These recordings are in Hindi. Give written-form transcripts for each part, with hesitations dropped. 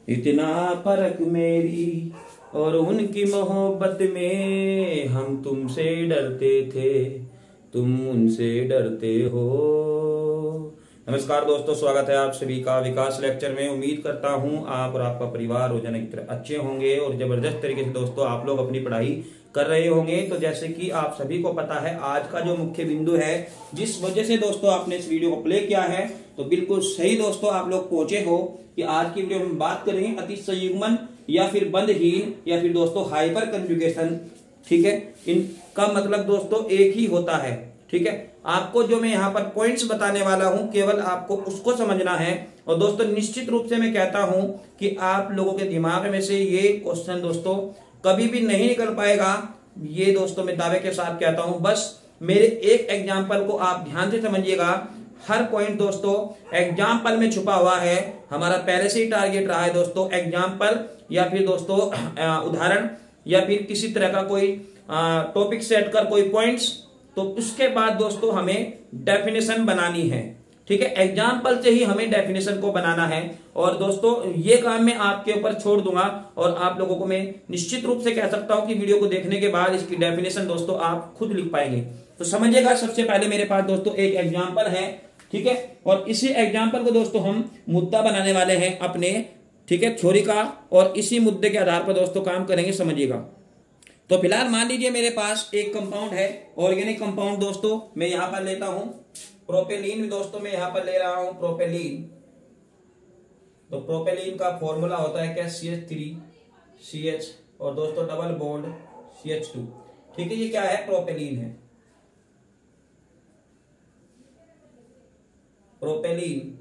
इतना फर्क मेरी और उनकी मोहब्बत में, हम तुमसे डरते थे तुम उनसे डरते हो। नमस्कार दोस्तों, स्वागत है आप सभी का विकास लेक्चर में। उम्मीद करता हूं आप और आपका परिवार रोजाना की तरह अच्छे होंगे और जबरदस्त तरीके से दोस्तों आप लोग अपनी पढ़ाई कर रहे होंगे। तो जैसे कि आप सभी को पता है, आज का जो मुख्य बिंदु है, जिस वजह से दोस्तों आपने इस वीडियो को प्ले किया है, तो बिल्कुल सही दोस्तों आप लोग पहुंचे हो कि आज की वीडियो में बात करेंगे अतिसंयुग्मन या फिर बंधहीन या फिर दोस्तों हाइपर कंजुगेशन। ठीक है, इनका मतलब दोस्तों एक ही होता है। ठीक है, आपको जो मैं यहाँ पर पॉइंट्स बताने वाला हूं, केवल आपको उसको समझना है। और दोस्तों निश्चित रूप से मैं कहता हूं कि आप लोगों के दिमाग में से ये क्वेश्चन दोस्तों कभी भी नहीं निकल पाएगा। ये दोस्तों मैं दावे के साथ कहता हूं। बस मेरे एक एग्जाम्पल को आप ध्यान से समझिएगा। हर पॉइंट दोस्तों एग्जाम्पल में छुपा हुआ है। हमारा पहले से ही टारगेट रहा है दोस्तों एग्जाम्पल या फिर दोस्तों उदाहरण या फिर किसी तरह का कोई टॉपिक सेट कर कोई पॉइंट्स, तो उसके बाद दोस्तों हमें डेफिनेशन बनानी है। ठीक है, एग्जाम्पल से ही हमें डेफिनेशन को बनाना है। और दोस्तों ये काम मैं आपके ऊपर छोड़ दूंगा और आप लोगों को मैं निश्चित रूप से कह सकता हूं कि वीडियो को देखने के बाद इसकी डेफिनेशन दोस्तों आप खुद लिख पाएंगे। तो समझिएगा, सबसे पहले मेरे पास दोस्तों एक एग्जाम्पल है। ठीक है, और इसी एग्जाम्पल को दोस्तों हम मुद्दा बनाने वाले हैं अपने, ठीक है, थ्योरी का, और इसी मुद्दे के आधार पर दोस्तों काम करेंगे। समझिएगा। तो फिलहाल मान लीजिए मेरे पास एक कंपाउंड है, ऑर्गेनिक कंपाउंड दोस्तों मैं यहां पर लेता हूं प्रोपेलीन। दोस्तों मैं यहां पर ले रहा हूं प्रोपेलीन। तो प्रोपेलीन का फॉर्मूला होता है क्या, CH3CH और दोस्तों डबल बॉन्ड CH2। ठीक है, ये क्या है, प्रोपेलीन है, प्रोपेलीन।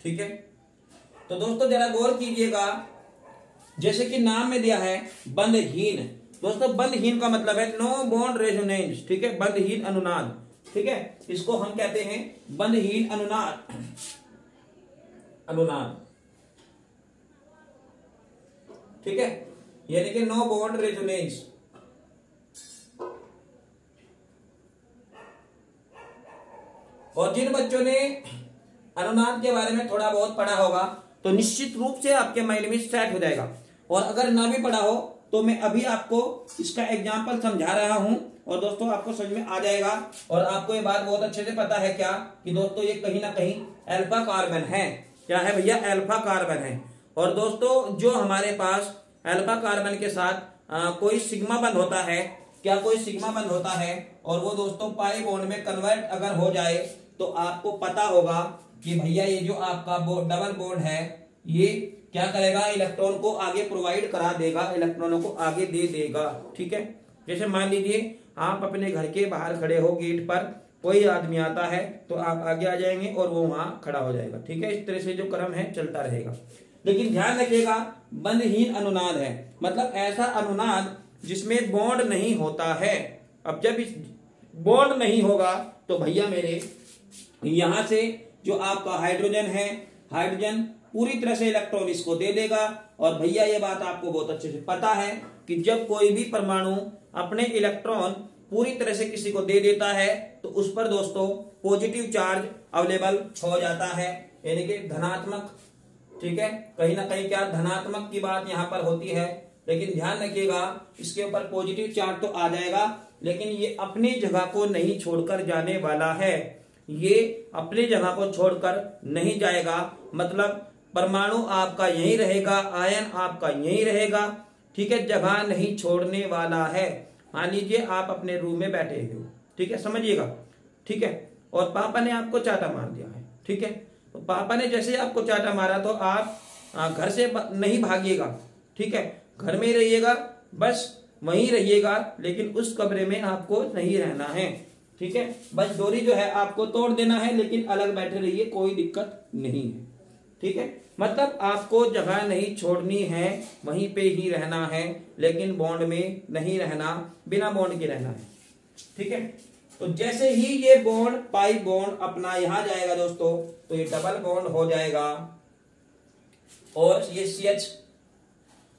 ठीक है, तो दोस्तों जरा गौर कीजिएगा, जैसे कि नाम में दिया है बंधहीन। दोस्तों बंधहीन का मतलब है नो बॉन्ड रेजोनेंस। ठीक है, बंधहीन अनुनाद। ठीक है, इसको हम कहते हैं बंधहीन अनुनाद। अनुनाद, ठीक है, यानी कि नो बॉन्ड रेजोनेंस। और जिन बच्चों ने अनुनाद के बारे में थोड़ा बहुत पढ़ा होगा तो निश्चित रूप से आपके माइंड में सेट हो जाएगा। और अगर ना भी पढ़ा हो तो मैं अभी आपको इसका एग्जाम्पल समझा रहा हूं और दोस्तों आपको समझ में आ जाएगा। और आपको ये बात बहुत अच्छे से पता है क्या कि दोस्तों ये कहीं ना कहीं अल्फा कार्बन है। क्या है भैया, अल्फा कार्बन है। और दोस्तों जो हमारे पास अल्फा कार्बन के साथ कोई सिग्मा बंध होता है, क्या कोई सिग्मा बंध होता है, और वो दोस्तों पाई बॉन्ड में कन्वर्ट अगर हो जाए तो आपको पता होगा कि भैया ये जो आपका डबल बॉन्ड है ये क्या करेगा, इलेक्ट्रॉन को आगे प्रोवाइड करा देगा, इलेक्ट्रॉनों को आगे दे देगा। ठीक है, जैसे मान लीजिए आप अपने घर के बाहर खड़े हो, गेट पर कोई आदमी आता है तो आप आगे आ जाएंगे और वो वहां खड़ा हो जाएगा। ठीक है, इस तरह से जो क्रम है चलता रहेगा। लेकिन ध्यान रखिएगा, बंधहीन अनुनाद है, मतलब ऐसा अनुनाद जिसमें बॉन्ड नहीं होता है। अब जब इस बॉन्ड नहीं होगा तो भैया मेरे यहां से जो आपका हाइड्रोजन है, हाइड्रोजन पूरी तरह से इलेक्ट्रॉन इसको दे देगा। और भैया ये बात आपको बहुत अच्छे से पता है कि जब कोई भी परमाणु अपने इलेक्ट्रॉन पूरी तरह से किसी को दे देता है तो उस पर दोस्तों पॉजिटिव चार्ज अवेलेबल हो जाता है, यानी कि धनात्मक। ठीक है, कहीं ना कहीं क्या धनात्मक की बात यहां पर होती है। लेकिन ध्यान रखिएगा, इसके ऊपर पॉजिटिव चार्ज तो आ जाएगा, लेकिन ये अपनी जगह को नहीं छोड़कर जाने वाला है। ये अपनी जगह को छोड़कर नहीं जाएगा, मतलब परमाणु आपका यहीं रहेगा, आयन आपका यहीं रहेगा। ठीक है, जगह नहीं छोड़ने वाला है। मान लीजिए आप अपने रूम में बैठे हो, ठीक है, समझिएगा। ठीक है, और पापा ने आपको चाटा मार दिया है। ठीक है, तो पापा ने जैसे आपको चाटा मारा तो आप घर से नहीं भागिएगा। ठीक है, घर में ही रहिएगा, बस वहीं रहिएगा, लेकिन उस कमरे में आपको नहीं रहना है। ठीक है, बस डोरी जो है आपको तोड़ देना है, लेकिन अलग बैठे रहिए, कोई दिक्कत नहीं है। ठीक है, मतलब आपको जगह नहीं छोड़नी है, वहीं पे ही रहना है, लेकिन बॉन्ड में नहीं रहना, बिना बॉन्ड के रहना है। ठीक है, तो जैसे ही ये बॉन्ड पाई बॉन्ड अपना यहां जाएगा दोस्तों, तो ये डबल बॉन्ड हो जाएगा और ये CH।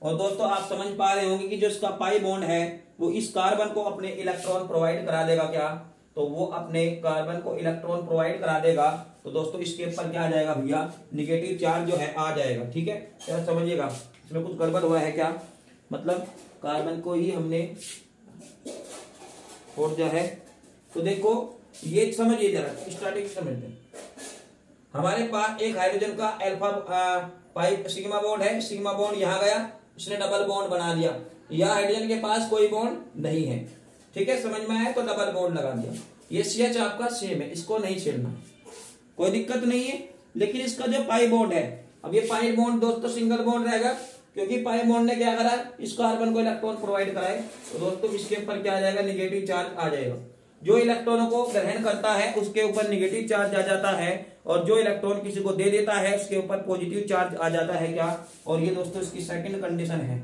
और दोस्तों आप समझ पा रहे होंगे कि जो इसका पाई बॉन्ड है वो इस कार्बन को अपने इलेक्ट्रॉन प्रोवाइड करा देगा, क्या तो वो अपने कार्बन को इलेक्ट्रॉन प्रोवाइड करा देगा। तो दोस्तों इसके ऊपर क्या आ जाएगा भैया, निगेटिव चार्ज जो है आ जाएगा। ठीक है, क्या समझिएगा, इसमें कुछ गड़बड़ हुआ है क्या, मतलब कार्बन को ही हमने और जो है, तो देखो ये समझिए जरा, स्टार्टिंग समझते हैं। हमारे पास एक हाइड्रोजन का अल्फा पाइप सिग्मा बॉन्ड है, सिग्मा बॉन्ड यहाँ गया, इसने डबल बॉन्ड बना दिया। यह हाइड्रोजन के पास कोई बॉन्ड नहीं है, ठीक है, समझ में आया, तो डबल बॉन्ड लगा दिया। ये CH आपका सेम है, इसको नहीं छेड़ना, कोई दिक्कत नहीं है। लेकिन इसका जो पाई बॉन्ड है, अब ये पाई बॉन्ड दोस्तों सिंगल बॉन्ड रहेगा, क्योंकि पाई बॉन्ड ने क्या करा, इस कार्बन को इलेक्ट्रॉन प्रोवाइड कराए। तो दोस्तों इसके ऊपर क्या आ जाएगा, निगेटिव चार्ज आ जाएगा। जो इलेक्ट्रॉनों को ग्रहण करता है उसके ऊपर निगेटिव चार्ज आ जाता है, और जो इलेक्ट्रॉन किसी को दे देता है उसके ऊपर पॉजिटिव चार्ज आ जाता है। क्या, और ये दोस्तों इसकी सेकंड कंडीशन है।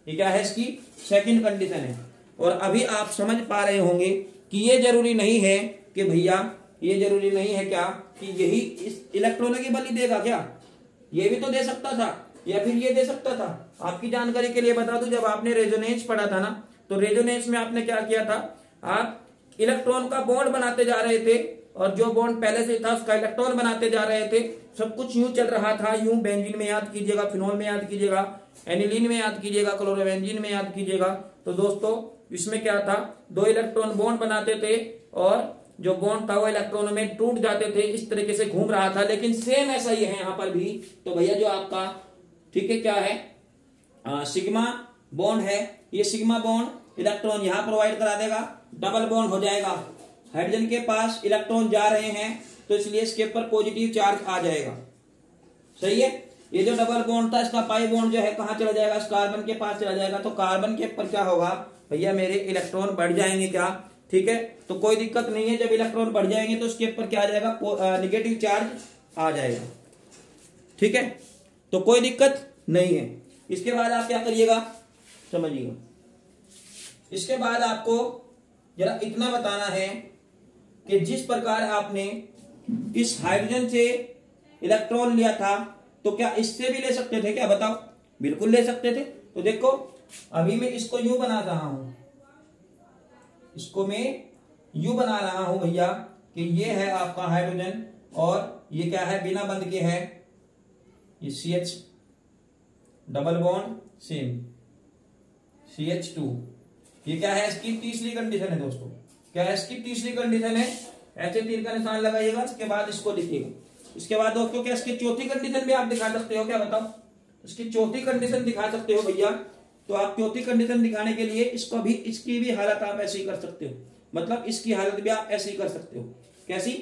ये क्या है, इसकी सेकंड कंडीशन है। और अभी आप समझ पा रहे होंगे कि ये जरूरी नहीं है कि भैया, ये जरूरी नहीं है क्या कि यही इस इलेक्ट्रॉनों की बलि देगा, क्या ये भी तो दे सकता था, या फिर ये दे सकता था। आपकी जानकारी के लिए बता दूं, जब आपने रेजोनेंस पढ़ा था ना, तो रेजोनेंस में आपने क्या किया था, आप इलेक्ट्रॉन का बॉन्ड बनाते जा रहे थे, और जो बॉन्ड पहले से था उसका इलेक्ट्रॉन बनाते जा रहे थे। सब कुछ यूं चल रहा था, यूं बेंजीन में याद कीजिएगा, फिनोल में याद कीजिएगा, एनिलीन में याद कीजिएगा, क्लोरोबेंजीन में याद कीजिएगा। तो दोस्तों इसमें क्या था, दो इलेक्ट्रॉन बॉन्ड बनाते थे, और जो बॉन्ड था वो इलेक्ट्रॉनों में टूट जाते थे, इस तरीके से घूम रहा था। लेकिन सेम ऐसा ही है यहाँ पर भी। तो भैया जो आपका, ठीक है, क्या है, सिग्मा बॉन्ड है, ये सिग्मा बॉन्ड इलेक्ट्रॉन यहां प्रोवाइड करा देगा, डबल बॉन्ड हो जाएगा। हाइड्रोजन के पास इलेक्ट्रॉन जा रहे हैं, तो इसलिए इसके ऊपर पॉजिटिव चार्ज आ जाएगा। सही है, ये जो डबल बॉन्ड था इसका पाई बॉन्ड जो है कहां चला जाएगा, इस कार्बन के पास चला जाएगा। तो कार्बन के ऊपर क्या होगा भैया, मेरे इलेक्ट्रॉन बढ़ जाएंगे, क्या, ठीक है, तो कोई दिक्कत नहीं है। जब इलेक्ट्रॉन बढ़ जाएंगे तो उसके ऊपर क्या आ जाएगा, निगेटिव चार्ज आ जाएगा। ठीक है, तो कोई दिक्कत नहीं है। इसके बाद आप क्या करिएगा, समझिएगा, इसके बाद आपको जरा इतना बताना है कि जिस प्रकार आपने इस हाइड्रोजन से इलेक्ट्रॉन लिया था, तो क्या इससे भी ले सकते थे, क्या बताओ, बिल्कुल ले सकते थे। तो देखो अभी मैं इसको यूं बना रहा हूं, इसको मैं यूं बना रहा हूं भैया कि ये है आपका हाइड्रोजन, और ये क्या है, बिना बंध के है, ये CH double bond same CH2। ये क्या है, इसकी तीसरी कंडीशन है दोस्तों। क्या है, इसकी तीसरी कंडीशन है। ऐसे तीर का निशान लगाइएगा, इसके बाद इसको लिखिएगा। इसके बाद दोस्तों क्या इसकी चौथी कंडीशन भी आप दिखा सकते हो, क्या बताओ, इसकी चौथी कंडीशन दिखा सकते हो भैया। तो आप चौथी कंडीशन दिखाने के लिए इसको भी, इसकी भी हालत आप ऐसे ही कर सकते हो, मतलब इसकी हालत भी आप ऐसे ही कर सकते हो। कैसी,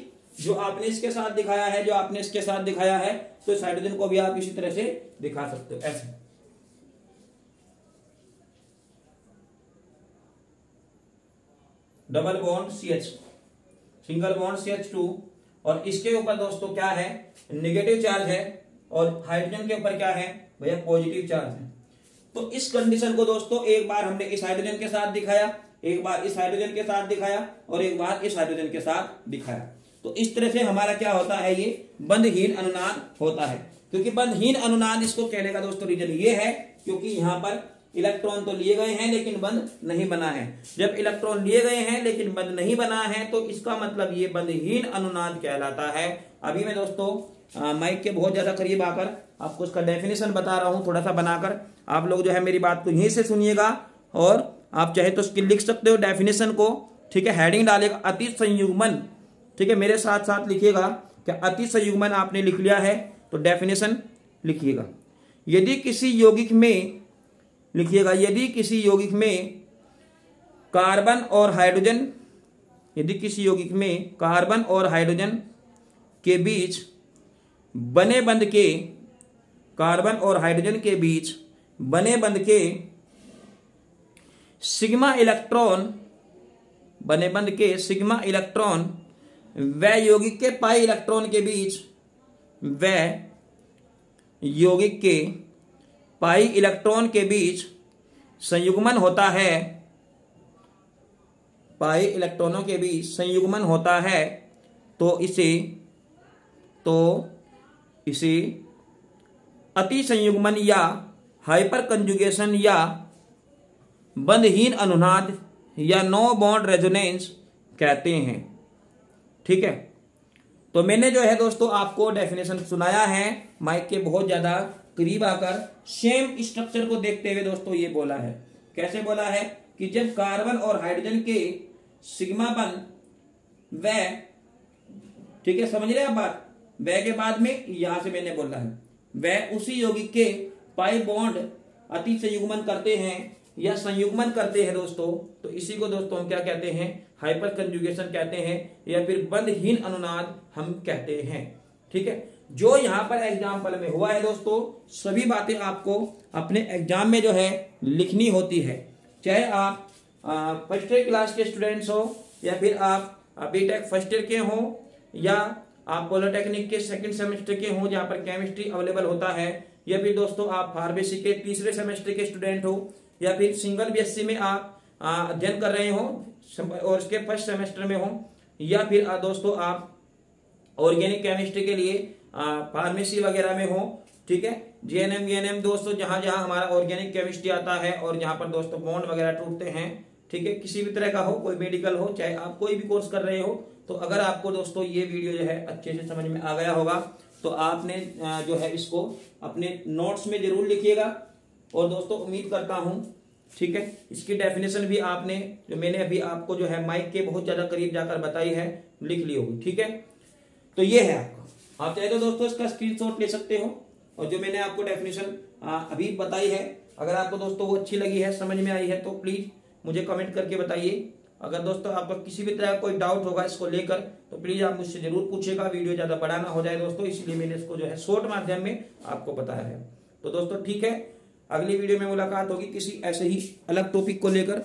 जो आपने इसके साथ दिखाया है, जो आपने इसके साथ दिखाया है, तो इस हाइड्रोजन को भी आप इसी तरह से दिखा सकते हो, ऐसे। Double bond CH, single bond CH2, और इसके ऊपर दोस्तों क्या है, नेगेटिव चार्ज है, और हाइड्रोजन के ऊपर क्या है भैया, पॉजिटिव चार्ज है। तो इस कंडीशन को दोस्तों एक बार हमने इस हाइड्रोजन के साथ दिखाया, एक बार इस हाइड्रोजन के साथ दिखाया, और एक बार इस हाइड्रोजन के साथ दिखाया। तो इस तरह से हमारा क्या होता है, ये बंधहीन अनुनाद होता है। क्योंकि बंधहीन अनुनाद इसको कहने का दोस्तों रीजन ये है, क्योंकि यहाँ पर इलेक्ट्रॉन तो लिए गए हैं लेकिन बंध नहीं बना है। जब इलेक्ट्रॉन लिए गए हैं लेकिन बंध नहीं बना है, तो इसका मतलब ये बंधहीन अनुनाद कहलाता है। अभी मैं दोस्तों माइक के बहुत ज्यादा करीब आकर आपको इसका डेफिनेशन बता रहा हूं, थोड़ा सा बनाकर। आप लोग जो है मेरी बात को यहीं से सुनिएगा, और आप चाहे तो उसकी लिख सकते हो डेफिनेशन को, ठीक है, हेडिंग डालेगा अति संयुग्मन, ठीक है, मेरे साथ साथ लिखिएगा। क्या अति संयुग्मन आपने लिख लिया है तो डेफिनेशन लिखिएगा। यदि किसी यौगिक में, लिखिएगा, यदि किसी यौगिक में कार्बन और हाइड्रोजन, यदि किसी यौगिक में कार्बन और हाइड्रोजन के बीच बने बंध के, कार्बन और हाइड्रोजन के बीच बने बंध के सिग्मा इलेक्ट्रॉन, बने बंध के सिग्मा इलेक्ट्रॉन व यौगिक के पाई इलेक्ट्रॉन के बीच, व यौगिक के पाई इलेक्ट्रॉन के बीच संयुग्मन होता है, पाई इलेक्ट्रॉनों के बीच संयुग्मन होता है, तो इसे अति संयुग्मन या हाइपर कंजुगेशन या बंधहीन अनुनाद या नो बॉन्ड रेजोनेंस कहते हैं। ठीक है, तो मैंने जो है दोस्तों आपको डेफिनेशन सुनाया है, माइक के बहुत ज्यादा करीब आकर सेम स्ट्रक्चर को देखते हुए दोस्तों ये बोला है। कैसे बोला है कि जब कार्बन और हाइड्रोजन के सिग्मा बंध व, ठीक है समझ रहे हैं आप बात, व के बाद में यहां से मैंने बोला है व उसी यौगिक के पाई बॉन्ड अति संयुग्मन करते हैं या संयुग्मन करते हैं दोस्तों, तो इसी को दोस्तों हम क्या कहते हैं, हाइपर कंजुगेशन कहते हैं या फिर बंधहीन अनुनाद हम कहते हैं। ठीक है, जो यहाँ पर एग्जाम्पल में हुआ है दोस्तों, सभी बातें आपको अपने एग्जाम में जो है लिखनी होती है, चाहे आप फर्स्ट ईयर क्लास के स्टूडेंट्स हो या फिर आप बीटेक फर्स्ट ईयर के हो या आप पॉलिटेक्निक के सेकंड सेमेस्टर के हो जहाँ पर केमिस्ट्री अवेलेबल होता है, या फिर दोस्तों आप फार्मेसी के तीसरे सेमेस्टर के स्टूडेंट हो या फिर सिंगल बीएससी में आप अध्ययन कर रहे हो और उसके फर्स्ट सेमेस्टर में हो, या फिर दोस्तों आप ऑर्गेनिक केमिस्ट्री के लिए फार्मेसी वगैरह में हो। ठीक है, जीएनएम वीएनएम दोस्तों जहां जहां हमारा ऑर्गेनिक केमिस्ट्री आता है और जहां पर दोस्तों बॉन्ड वगैरह टूटते हैं, ठीक है, किसी भी तरह का हो, कोई मेडिकल हो, चाहे आप कोई भी कोर्स कर रहे हो, तो अगर आपको दोस्तों ये वीडियो जो है अच्छे से समझ में आ गया होगा तो आपने जो है इसको अपने नोट्स में जरूर लिखिएगा। और दोस्तों उम्मीद करता हूं, ठीक है, इसकी डेफिनेशन भी आपने जो मैंने अभी आपको जो है माइक के बहुत ज्यादा करीब जाकर बताई है लिख ली होगी। ठीक है, तो ये है आपका, आप चाहे तो दोस्तों इसका स्क्रीनशॉट ले सकते हो और जो मैंने आपको डेफिनेशन अभी बताई है, अगर आपको दोस्तों वो अच्छी लगी है, समझ में आई है, तो प्लीज मुझे कमेंट करके बताइए। अगर दोस्तों आपको किसी भी तरह कोई डाउट होगा इसको लेकर तो प्लीज आप मुझसे जरूर पूछेगा, वीडियो ज्यादा बड़ा ना हो जाए दोस्तों, इसलिए मैंने इसको जो है शॉर्ट माध्यम में आपको बताया है। तो दोस्तों ठीक है, अगली वीडियो में मुलाकात होगी किसी ऐसे ही अलग टॉपिक को लेकर।